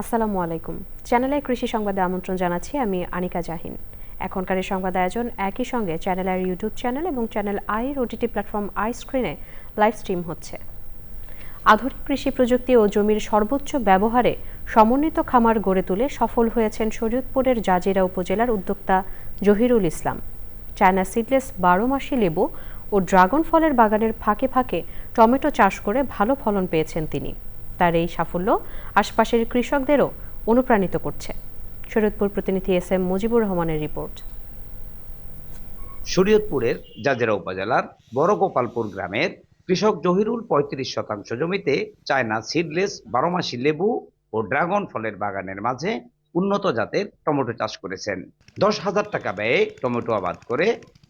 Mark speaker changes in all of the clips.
Speaker 1: আসসালামু আলাইকুম। চ্যানেলের কৃষি সংবাদে আমন্ত্রণ জানাচ্ছি আমি আনিকা জাহিন। এখনকার এই সংবাদ আয়োজন একই সঙ্গে চ্যানেলের ইউটিউব চ্যানেল এবং চ্যানেল আইর ওটিটি প্ল্যাটফর্ম আই স্ক্রিনে লাইভ স্ট্রিম হচ্ছে। আধুনিক কৃষি প্রযুক্তি ও জমির সর্বোচ্চ ব্যবহারে সমন্বিত খামার গড়ে তুলে সফল হয়েছেন শরীয়তপুরের জাজিরা উপজেলার উদ্যোক্তা জহিরুল ইসলাম। চায়না সিডলেস 12 মাসি লেবু ও ড্রাগন ফলের বাগানের ফাঁকে ফাঁকে টমেটো চাষ করে ভালো ফলন পেয়েছেন তিনি। তার এই সাফল্য আশপাশের কৃষকদেরও অনুপ্রাণিত করছে। শরীয়তপুর প্রতিনিধি এস এম মুজিবুর রহমানের রিপোর্ট।
Speaker 2: শরীয়তপুরের জাজিরা উপজেলার বড় গোপালপুর গ্রামের কৃষক জহিরুল ৩৫% জমিতে চায়না সিডলেস 12 মাসি লেবু ও ড্রাগন ফলের বাগানের মাঝে উন্নত জাতের টমেটো চাষ করেছেন। 10,000 টাকা ব্যয়ে টমেটো আবাদ করে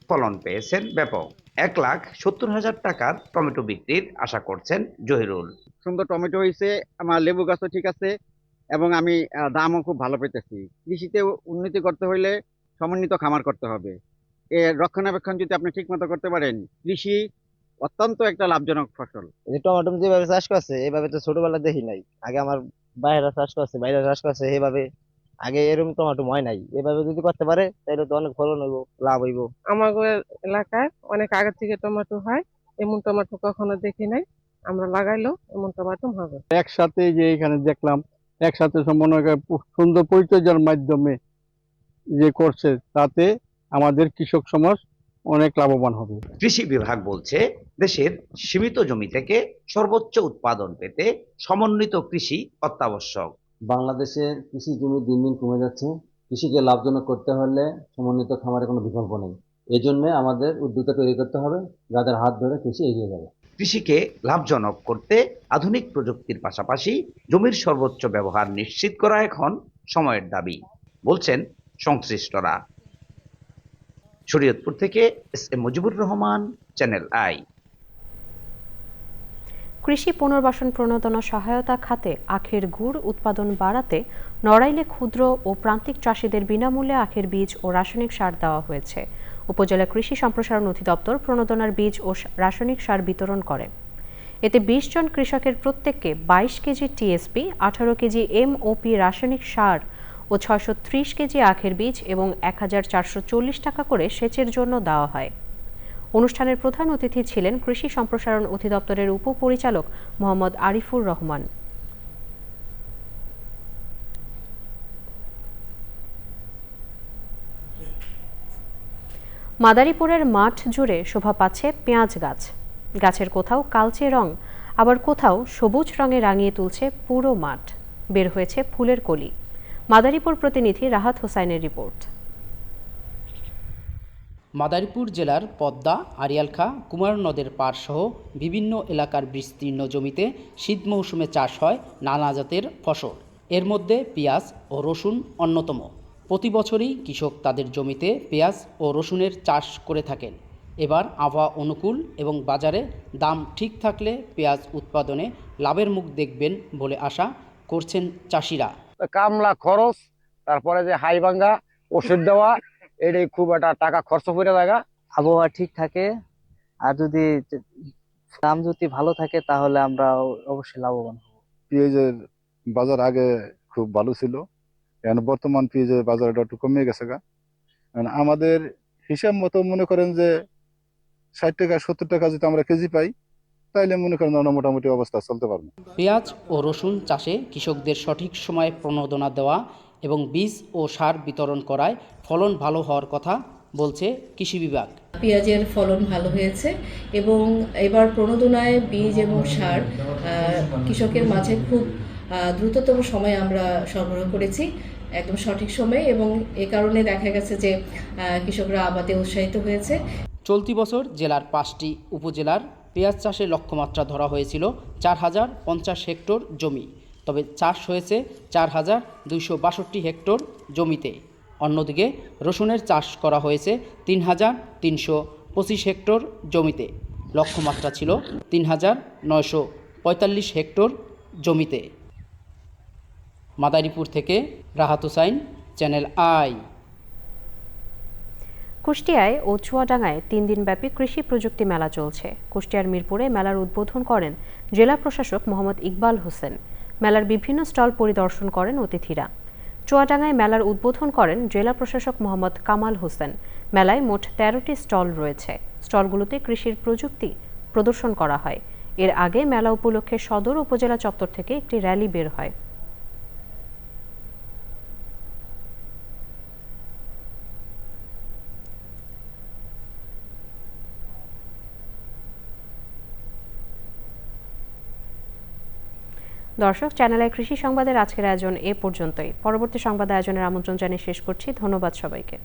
Speaker 2: ফলন পেয়েছেন ব্যাপক। 1,70,000 টাকার টমেটো বিক্রির আশা করছেন জহিরুল।
Speaker 3: সুন্দর টমেটো হয়েছে, আমার লেবু গাছও ঠিক আছে এবং আমি দামও খুব ভালো পেতেছি। কৃষিতে উন্নতি করতে হলে সমন্বিত খামার করতে হবে। এর রক্ষণাবেক্ষণ যদি আপনি ঠিক মতো করতে পারেন, কৃষি অত্যন্ত একটা লাভজনক ফসল।
Speaker 4: এই যে টমেটো যেভাবে চাষ করছে এইভাবে তো ছোটবেলা দেখি নাই। আগে আমার বাইরেরা চাষ করছে এইভাবে, আগে এরকম টমেটো হয় নাই। এভাবে যদি করতে পারে তাহলে তো অনেক ফলন হইব, লাভ হইব।
Speaker 5: আমাদের এলাকায় অনেক আগে থেকে টমেটো হয়, এমন টমেটো কখনো দেখি নাই। আমরা লাগাইলো এমন টমেটো হবে।
Speaker 6: একসাথে যে এখানে দেখলাম, একসাথে মনে হয় সুন্দর পরিচর্যার মাধ্যমে যে করছে, তাতে আমাদের কৃষক সমাজ অনেক লাভবান হবে।
Speaker 2: কৃষি বিভাগ বলছে, দেশের সীমিত জমি থেকে সর্বোচ্চ উৎপাদন পেতে সমন্বিত কৃষি অত্যাবশ্যক।
Speaker 7: বাংলাদেশের কৃষি জমি দিন দিন কমে যাচ্ছে। কৃষিকে লাভজনক করতে হলে সমন্বিত খামারের কোনো বিকল্প নেই। এই জন্য আমাদের উদ্যোক্তা তৈরি করতে হবে, যাদের হাত ধরে কৃষি এগিয়ে যাবে।
Speaker 2: কৃষিকে লাভজনক করতে আধুনিক প্রযুক্তির পাশাপাশি জমির সর্বোচ্চ ব্যবহার নিশ্চিত করা এখন সময়ের দাবি বলছেন সংশ্লিষ্টরা। শরীয়তপুর থেকে S M Mujibur Rahman, Channel i.
Speaker 1: কৃষি পুনর্বাসন প্রণোদনা সহায়তা খাতে আখের গুড় উৎপাদন বাড়াতে নড়াইলে ক্ষুদ্র ও প্রান্তিক চাষিদের বিনামূল্যে আখের বীজ ও রাসায়নিক সার দেওয়া হয়েছে। উপজেলা কৃষি সম্প্রসারণ অধিদপ্তর প্রণোদনার বীজ ও রাসায়নিক সার বিতরণ করে। এতে 20 জন কৃষকের প্রত্যেককে 22 কেজি টিএসপি, 18 কেজি এমওপি রাসায়নিক সার ও 630 কেজি আখের বীজ এবং 1,440 টাকা করে সেচের জন্য দেওয়া হয়। অনুষ্ঠানের প্রধান অতিথি ছিলেন কৃষি সম্প্রসারণ অধিদপ্তরের উপপরিচালক মোহাম্মদ আরিফুর রহমান। মাদারীপুরের মাঠ জুড়ে শোভা পাচ্ছে পেঁয়াজ গাছ। গাছের কোথাও কালচে রং, আবার কোথাও সবুজ রঙে রাঙিয়ে তুলছে পুরো মাঠ। বের হয়েছে ফুলের কলি। মাদারীপুর প্রতিনিধি রাহাত হোসাইনের রিপোর্ট।
Speaker 8: মাদারীপুর জেলার পদ্মা, আড়িয়ালখা, কুমার নদের পাড়সহ বিভিন্ন এলাকার বিস্তীর্ণ জমিতে শীত মৌসুমে চাষ হয় নানা জাতের ফসল। এর মধ্যে পেঁয়াজ ও রসুন অন্যতম। প্রতি বছরই কৃষক তাদের জমিতে পেঁয়াজ ও রসুনের চাষ করে থাকেন। এবার আবহাওয়া অনুকূল এবং বাজারে দাম ঠিক থাকলে পেঁয়াজ উৎপাদনে লাভের মুখ দেখবেন বলে আশা করছেন চাষিরা।
Speaker 3: কামলা খরচ, তারপরে যে হাইভাঙ্গা ওষুধ দেওয়া, এটাই খুব একটা টাকা খরচ করে জায়গা।
Speaker 4: আবহাওয়া ঠিক থাকে আর যদি দাম যদি ভালো থাকে তাহলে আমরা অবশ্যই লাভবান হব।
Speaker 6: পেঁয়াজের বাজার আগে খুব ভালো ছিল, এখন বর্তমান পেঁয়াজের বাজারটা একটু কমে গেছে। আমাদের হিসাব মতো মনে করেন যে 60 টাকা 70 টাকা যদি আমরা কেজি পাই, তাইলে মনে করেন আমরা মোটামুটি অবস্থা চলতে পারবো।
Speaker 8: পেঁয়াজ ও রসুন চাষে কৃষকদের সঠিক সময়ে প্রণোদনা দেওয়া এবং বীজ ও সার বিতরণ করায় ফলন ভালো হওয়ার কথা বলছে কৃষি বিভাগ।
Speaker 9: পেঁয়াজের ফলন ভালো হয়েছে এবং এবার প্রণোদনায় বীজ এবং সার কৃষকের মাঝে খুব দ্রুততম সময়ে আমরা সরবরাহ করেছি, একদম সঠিক সময়ে, এবং এ কারণে দেখা গেছে যে কৃষকরা আবাদে উৎসাহিত হয়েছে।
Speaker 8: চলতি বছর জেলার 5টি উপজেলার পেঁয়াজ চাষের লক্ষ্যমাত্রা ধরা হয়েছিল 4,050 হেক্টর জমি, তবে চাষ হয়েছে 4,262 হেক্টর জমিতে। অন্যদিকে রসুনের চাষ করা হয়েছে 3,325 হেক্টর জমিতে। লক্ষ্যমাত্রা ছিল 3,945 হেক্টর জমিতে। মাদারীপুর থেকে রাহাত হোসাইন, চ্যানেল আই।
Speaker 1: কুষ্টিয়ায় ও চুয়াডাঙ্গায় 3 দিনব্যাপী কৃষি প্রযুক্তি মেলা চলছে। কুষ্টিয়ার মিরপুরে মেলার উদ্বোধন করেন জেলা প্রশাসক মোহাম্মদ ইকবাল হোসেন। মেলার বিভিন্ন স্টল পরিদর্শন করেন অতিথিরা। চুয়াডাঙ্গায় মেলার উদ্বোধন করেন জেলা প্রশাসক মোহাম্মদ কামাল হোসেন। মেলায় মোট 13টি স্টল রয়েছে। স্টলগুলোতে কৃষির প্রযুক্তি প্রদর্শন করা হয়। এর আগে মেলা উপলক্ষে সদর উপজেলা চত্বর থেকে একটি র্যালি বের হয়। দর্শক, চ্যানেলের কৃষি সংবাদের আজকের আয়োজন এ পর্যন্তই। পরবর্তী সংবাদ আয়োজনের আমন্ত্রণ জানিয়ে শেষ করছি। ধন্যবাদ সবাইকে।